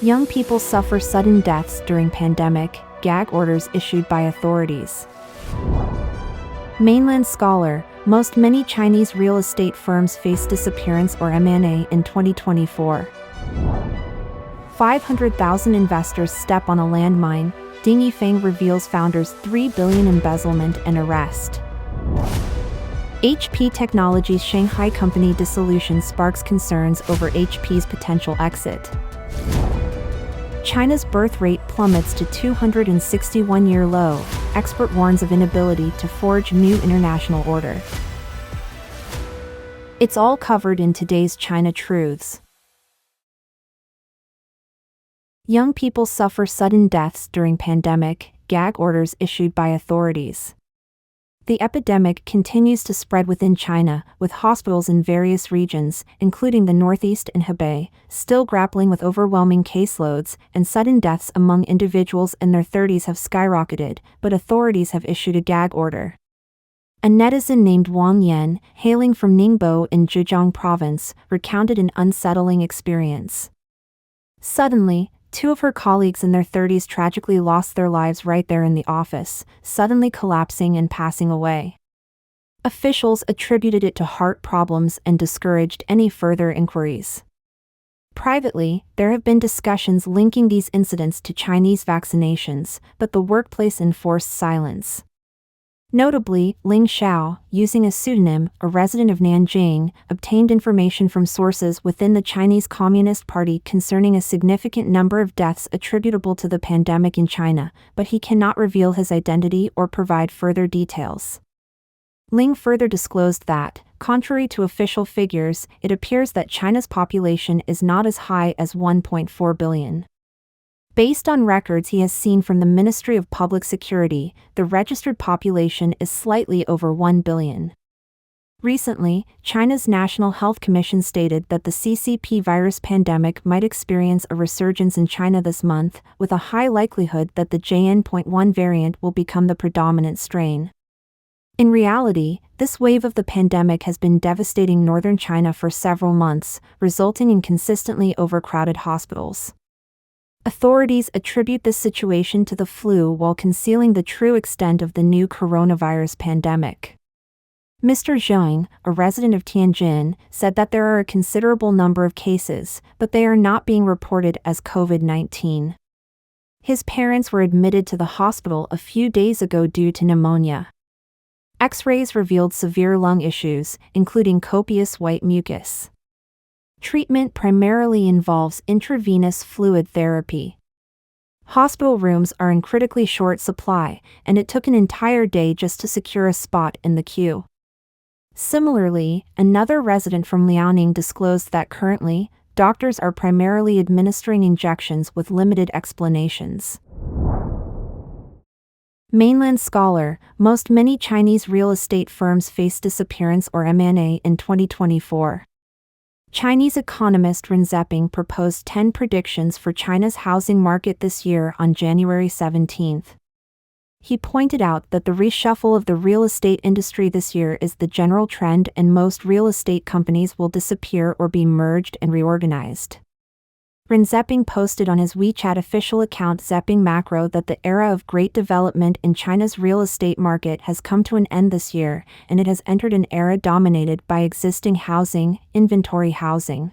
Young people suffer sudden deaths during pandemic, gag orders issued by authorities. Mainland scholar, many Chinese real estate firms face disappearance or M&A in 2024. 500,000 investors step on a landmine, Yifeng reveals founder's $3 billion embezzlement and arrest. HP Technology's Shanghai company Dissolution sparks concerns over HP's potential exit. China's birth rate plummets to 261-year low, expert warns of inability to forge new international order. It's all covered in today's China Truths. Young people suffer sudden deaths during pandemic, gag orders issued by authorities. The epidemic continues to spread within China, with hospitals in various regions, including the Northeast and Hebei, still grappling with overwhelming caseloads, and sudden deaths among individuals in their 30s have skyrocketed, but authorities have issued a gag order. A netizen named Wang Yan, hailing from Ningbo in Zhejiang province, recounted an unsettling experience. Suddenly, 2 of her colleagues in their 30s tragically lost their lives right there in the office, suddenly collapsing and passing away. Officials attributed it to heart problems and discouraged any further inquiries. Privately, there have been discussions linking these incidents to Chinese vaccinations, but the workplace enforced silence. Notably, Ling Xiao, using a pseudonym, a resident of Nanjing, obtained information from sources within the Chinese Communist Party concerning a significant number of deaths attributable to the pandemic in China, but he cannot reveal his identity or provide further details. Ling further disclosed that, contrary to official figures, it appears that China's population is not as high as 1.4 billion. Based on records he has seen from the Ministry of Public Security, the registered population is slightly over 1 billion. Recently, China's National Health Commission stated that the CCP virus pandemic might experience a resurgence in China this month, with a high likelihood that the JN.1 variant will become the predominant strain. In reality, this wave of the pandemic has been devastating northern China for several months, resulting in consistently overcrowded hospitals. Authorities attribute this situation to the flu while concealing the true extent of the new coronavirus pandemic. Mr. Zheng, a resident of Tianjin, said that there are a considerable number of cases, but they are not being reported as COVID-19. His parents were admitted to the hospital a few days ago due to pneumonia. X-rays revealed severe lung issues, including copious white mucus. Treatment primarily involves intravenous fluid therapy. Hospital rooms are in critically short supply, and it took an entire day just to secure a spot in the queue. Similarly, another resident from Liaoning disclosed that currently, doctors are primarily administering injections with limited explanations. Mainland scholar, many Chinese real estate firms face disappearance or M&A in 2024. Chinese economist Ren Zeping proposed 10 predictions for China's housing market this year on January 17. He pointed out that the reshuffle of the real estate industry this year is the general trend and most real estate companies will disappear or be merged and reorganized. Ren Zeping posted on his WeChat official account Zeping Macro that the era of great development in China's real estate market has come to an end this year, and it has entered an era dominated by existing housing, inventory housing.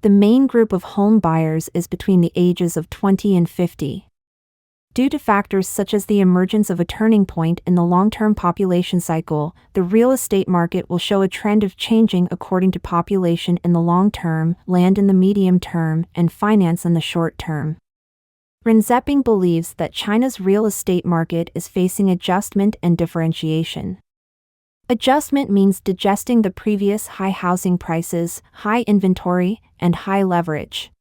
The main group of home buyers is between the ages of 20 and 50. Due to factors such as the emergence of a turning point in the long-term population cycle, the real estate market will show a trend of changing according to population in the long term, land in the medium term, and finance in the short term. Ren Zeping believes that China's real estate market is facing adjustment and differentiation. Adjustment means digesting the previous high housing prices, high inventory, and high leverage.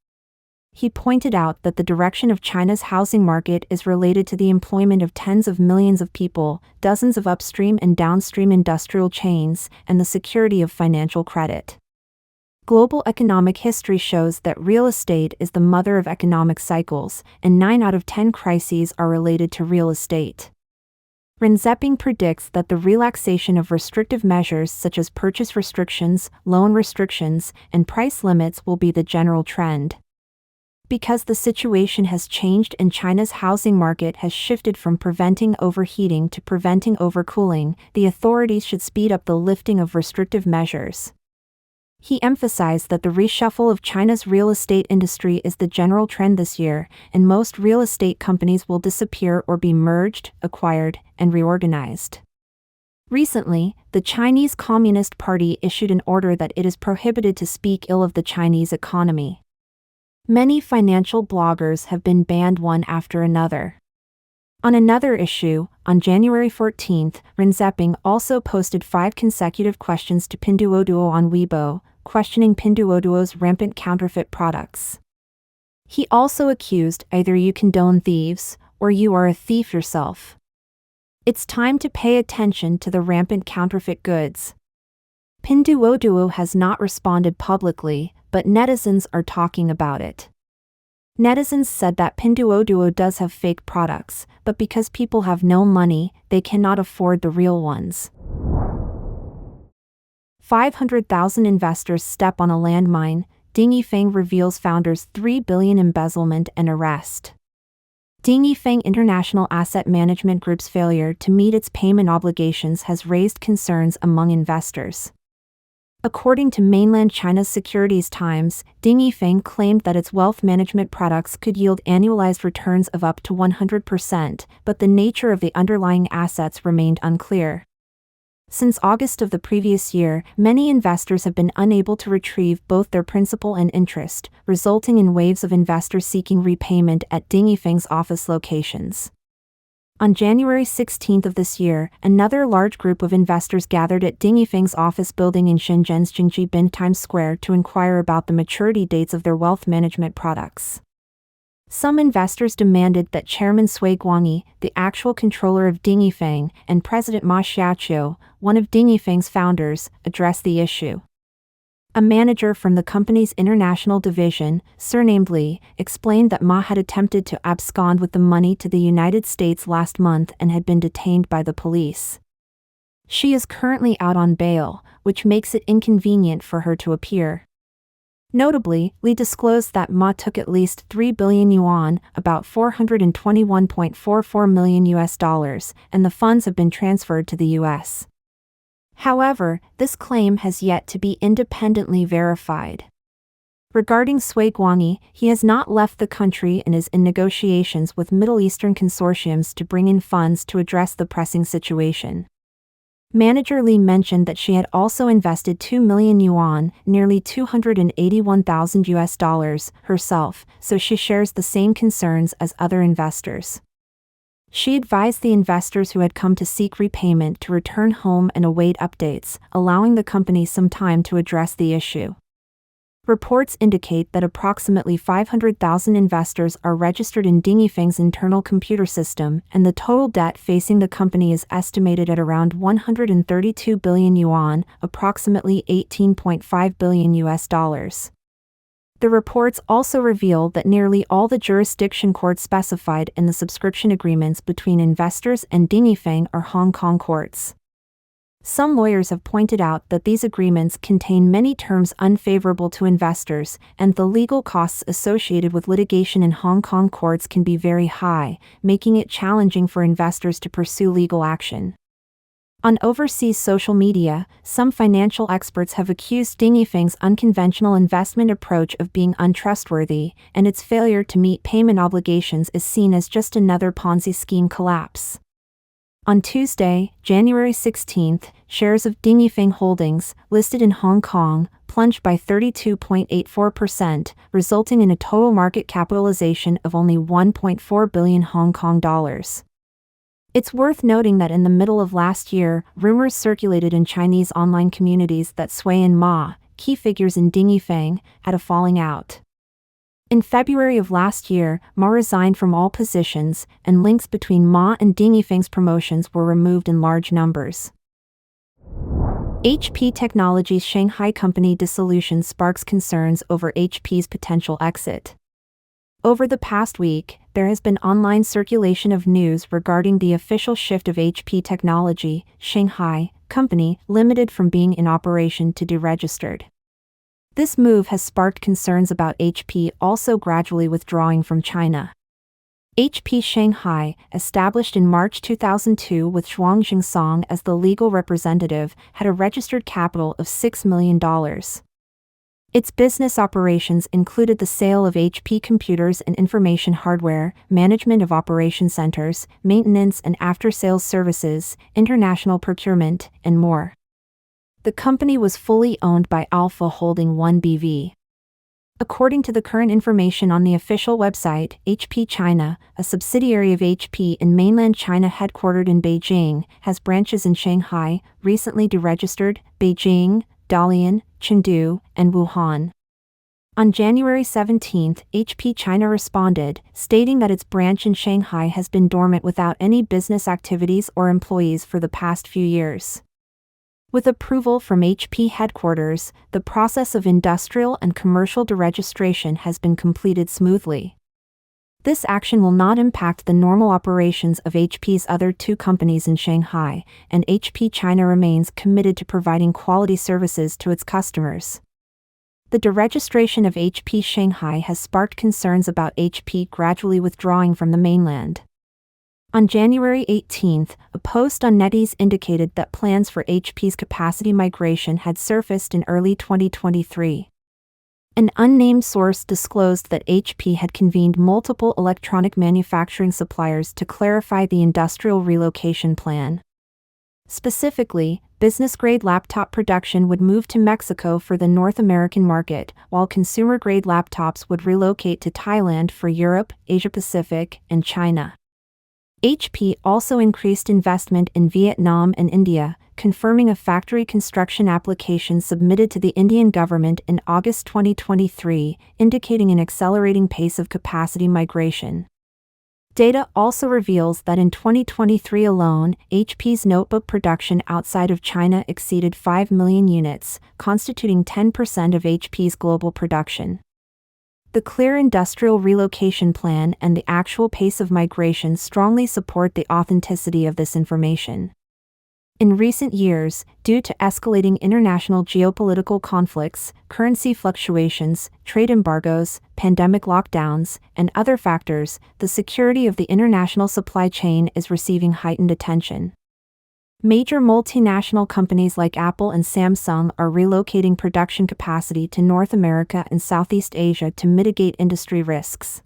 He pointed out that the direction of China's housing market is related to the employment of tens of millions of people, dozens of upstream and downstream industrial chains, and the security of financial credit. Global economic history shows that real estate is the mother of economic cycles, and 9 out of 10 crises are related to real estate. Ren Zeping predicts that the relaxation of restrictive measures such as purchase restrictions, loan restrictions, and price limits will be the general trend. Because the situation has changed and China's housing market has shifted from preventing overheating to preventing overcooling, the authorities should speed up the lifting of restrictive measures. He emphasized that the reshuffle of China's real estate industry is the general trend this year, and most real estate companies will disappear or be merged, acquired, and reorganized. Recently, the Chinese Communist Party issued an order that it is prohibited to speak ill of the Chinese economy. Many financial bloggers have been banned one after another. On another issue, on January 14, Ren Zeping also posted 5 consecutive questions to Pinduoduo on Weibo, questioning Pinduoduo's rampant counterfeit products. He also accused either you condone thieves, or you are a thief yourself. It's time to pay attention to the rampant counterfeit goods. Pinduoduo has not responded publicly, but netizens are talking about it. Netizens said that Pinduoduo does have fake products, but because people have no money, they cannot afford the real ones. 500,000 investors step on a landmine, Ding Yifeng reveals founder's $3 billion embezzlement and arrest. Ding Yifeng International Asset Management Group's failure to meet its payment obligations has raised concerns among investors. According to Mainland China's Securities Times, Ding Yifeng claimed that its wealth management products could yield annualized returns of up to 100%, but the nature of the underlying assets remained unclear. Since August of the previous year, many investors have been unable to retrieve both their principal and interest, resulting in waves of investors seeking repayment at Ding Yifeng's office locations. On January 16 of this year, another large group of investors gathered at Ding Yifeng's office building in Shenzhen's Jingjibin Times Square to inquire about the maturity dates of their wealth management products. Some investors demanded that Chairman Cui Guangyi, the actual controller of Ding Yifeng, and President Ma Xiaoqiu, one of Ding Yifeng's founders, address the issue. A manager from the company's international division, surnamed Li, explained that Ma had attempted to abscond with the money to the United States last month and had been detained by the police. She is currently out on bail, which makes it inconvenient for her to appear. Notably, Li disclosed that Ma took at least 3 billion yuan, about $421.44 million, and the funds have been transferred to the U.S. However, this claim has yet to be independently verified. Regarding Cui Guangyi, he has not left the country and is in negotiations with Middle Eastern consortiums to bring in funds to address the pressing situation. Manager Li mentioned that she had also invested 2 million yuan, nearly $281,000 herself, so she shares the same concerns as other investors. She advised the investors who had come to seek repayment to return home and await updates, allowing the company some time to address the issue. Reports indicate that approximately 500,000 investors are registered in Ding Yifeng's internal computer system, and the total debt facing the company is estimated at around 132 billion yuan, approximately $18.5 billion. The reports also reveal that nearly all the jurisdiction courts specified in the subscription agreements between investors and Ding Yifeng are Hong Kong courts. Some lawyers have pointed out that these agreements contain many terms unfavorable to investors, and the legal costs associated with litigation in Hong Kong courts can be very high, making it challenging for investors to pursue legal action. On overseas social media, some financial experts have accused Ding Yifeng's unconventional investment approach of being untrustworthy, and its failure to meet payment obligations is seen as just another Ponzi scheme collapse. On Tuesday, January 16, shares of Ding Yifeng Holdings, listed in Hong Kong, plunged by 32.84%, resulting in a total market capitalization of only 1.4 billion Hong Kong dollars. It's worth noting that in the middle of last year, rumors circulated in Chinese online communities that Cui and Ma, key figures in Ding Yifeng, had a falling out. In February of last year, Ma resigned from all positions, and links between Ma and Ding Yifeng's promotions were removed in large numbers. HP Technology's Shanghai company Dissolution sparks concerns over HP's potential exit. Over the past week, there has been online circulation of news regarding the official shift of HP Technology, Shanghai Company Limited from being in operation to deregistered. This move has sparked concerns about HP also gradually withdrawing from China. HP Shanghai, established in March 2002 with Zhuang Jingsong as the legal representative, had a registered capital of $6 million. Its business operations included the sale of HP computers and information hardware, management of operation centers, maintenance and after-sales services, international procurement, and more. The company was fully owned by Alpha Holding 1 BV. According to the current information on the official website, HP China, a subsidiary of HP in mainland China headquartered in Beijing, has branches in Shanghai, recently deregistered, Beijing, Dalian, Chengdu, and Wuhan. On January 17, HP China responded, stating that its branch in Shanghai has been dormant without any business activities or employees for the past few years. With approval from HP headquarters, the process of industrial and commercial deregistration has been completed smoothly. This action will not impact the normal operations of HP's other two companies in Shanghai, and HP China remains committed to providing quality services to its customers. The deregistration of HP Shanghai has sparked concerns about HP gradually withdrawing from the mainland. On January 18, a post on NetEase indicated that plans for HP's capacity migration had surfaced in early 2023. An unnamed source disclosed that HP had convened multiple electronic manufacturing suppliers to clarify the industrial relocation plan. Specifically, business-grade laptop production would move to Mexico for the North American market, while consumer-grade laptops would relocate to Thailand for Europe, Asia-Pacific, and China. HP also increased investment in Vietnam and India, confirming a factory construction application submitted to the Indian government in August 2023, indicating an accelerating pace of capacity migration. Data also reveals that in 2023 alone, HP's notebook production outside of China exceeded 5 million units, constituting 10% of HP's global production. The clear industrial relocation plan and the actual pace of migration strongly support the authenticity of this information. In recent years, due to escalating international geopolitical conflicts, currency fluctuations, trade embargoes, pandemic lockdowns, and other factors, the security of the international supply chain is receiving heightened attention. Major multinational companies like Apple and Samsung are relocating production capacity to North America and Southeast Asia to mitigate industry risks.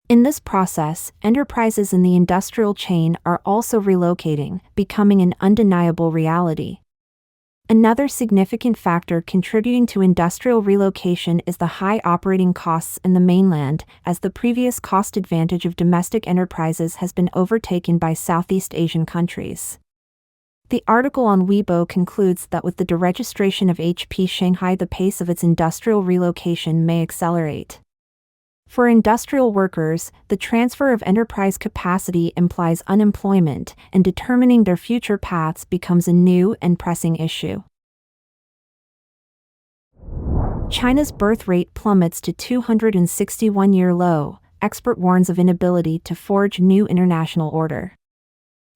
In this process, enterprises in the industrial chain are also relocating, becoming an undeniable reality. Another significant factor contributing to industrial relocation is the high operating costs in the mainland, as the previous cost advantage of domestic enterprises has been overtaken by Southeast Asian countries. The article on Weibo concludes that with the deregistration of HP Shanghai, the pace of its industrial relocation may accelerate. For industrial workers, the transfer of enterprise capacity implies unemployment, and determining their future paths becomes a new and pressing issue. China's birth rate plummets to 261-year low, expert warns of inability to forge new international order.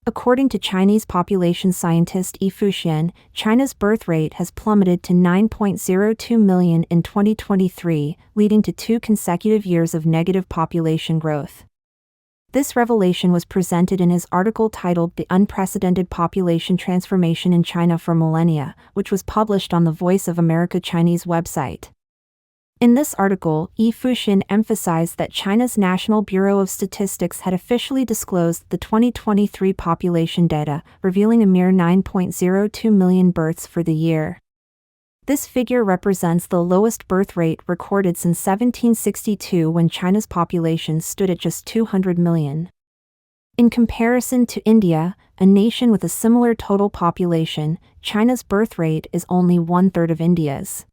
According to Chinese population scientist Yifeng, China's birth rate has plummeted to 9.02 million in 2023, leading to 2 consecutive years of negative population growth. This revelation was presented in his article titled The Unprecedented Population Transformation in China for Millennia, which was published on the Voice of America Chinese website. In this article, Yifeng emphasized that China's National Bureau of Statistics had officially disclosed the 2023 population data, revealing a mere 9.02 million births for the year. This figure represents the lowest birth rate recorded since 1762, when China's population stood at just 200 million. In comparison to India, a nation with a similar total population, China's birth rate is only 1/3 of India's.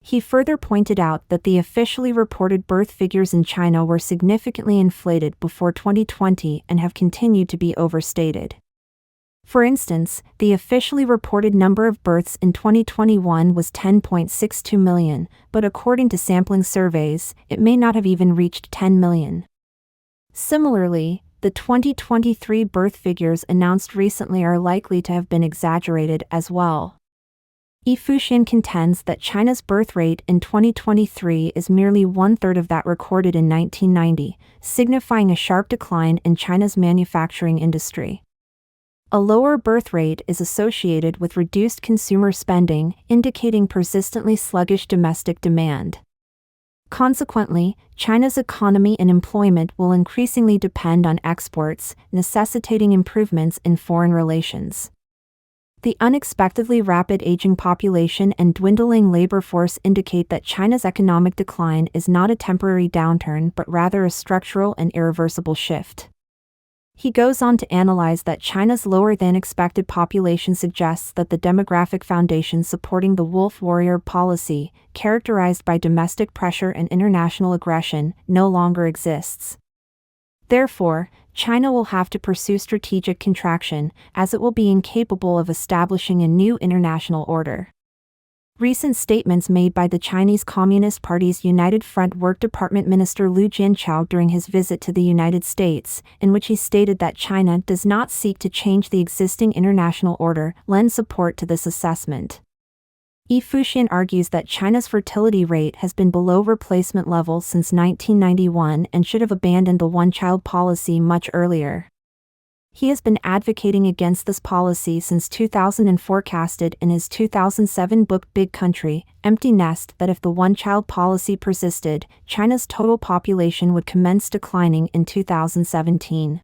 He further pointed out that the officially reported birth figures in China were significantly inflated before 2020 and have continued to be overstated. For instance, the officially reported number of births in 2021 was 10.62 million, but according to sampling surveys, it may not have even reached 10 million. Similarly, the 2023 birth figures announced recently are likely to have been exaggerated as well. Yifeng contends that China's birth rate in 2023 is merely one-third of that recorded in 1990, signifying a sharp decline in China's manufacturing industry. A lower birth rate is associated with reduced consumer spending, indicating persistently sluggish domestic demand. Consequently, China's economy and employment will increasingly depend on exports, necessitating improvements in foreign relations. The unexpectedly rapid aging population and dwindling labor force indicate that China's economic decline is not a temporary downturn but rather a structural and irreversible shift. He goes on to analyze that China's lower-than-expected population suggests that the demographic foundation supporting the wolf warrior policy, characterized by domestic pressure and international aggression, no longer exists. Therefore, China will have to pursue strategic contraction, as it will be incapable of establishing a new international order. Recent statements made by the Chinese Communist Party's United Front Work Department Minister Liu Jianchao during his visit to the United States, in which he stated that China does not seek to change the existing international order, lend support to this assessment. Yifeng argues that China's fertility rate has been below replacement levels since 1991 and should have abandoned the one-child policy much earlier. He has been advocating against this policy since 2000 and forecasted in his 2007 book Big Country, Empty Nest that if the one-child policy persisted, China's total population would commence declining in 2017.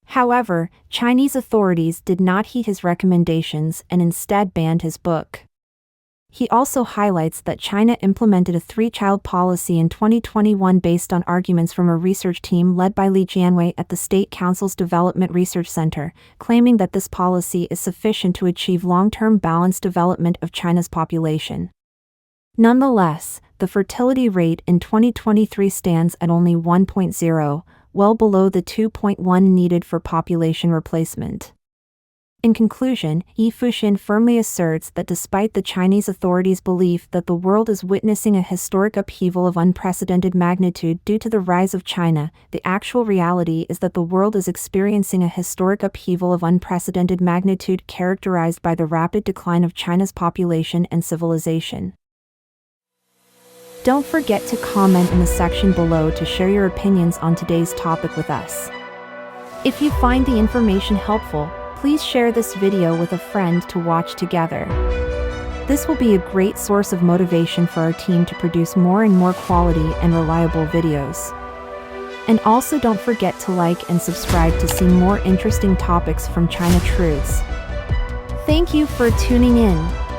However, Chinese authorities did not heed his recommendations and instead banned his book. He also highlights that China implemented a three-child policy in 2021 based on arguments from a research team led by Li Jianwei at the State Council's Development Research Center, claiming that this policy is sufficient to achieve long-term balanced development of China's population. Nonetheless, the fertility rate in 2023 stands at only 1.0, well below the 2.1 needed for population replacement. In conclusion, Yifeng firmly asserts that despite the Chinese authorities' belief that the world is witnessing a historic upheaval of unprecedented magnitude due to the rise of China, the actual reality is that the world is experiencing a historic upheaval of unprecedented magnitude characterized by the rapid decline of China's population and civilization. Don't forget to comment in the section below to share your opinions on today's topic with us. If you find the information helpful, please share this video with a friend to watch together. This will be a great source of motivation for our team to produce more and more quality and reliable videos. And also don't forget to like and subscribe to see more interesting topics from China Truths. Thank you for tuning in.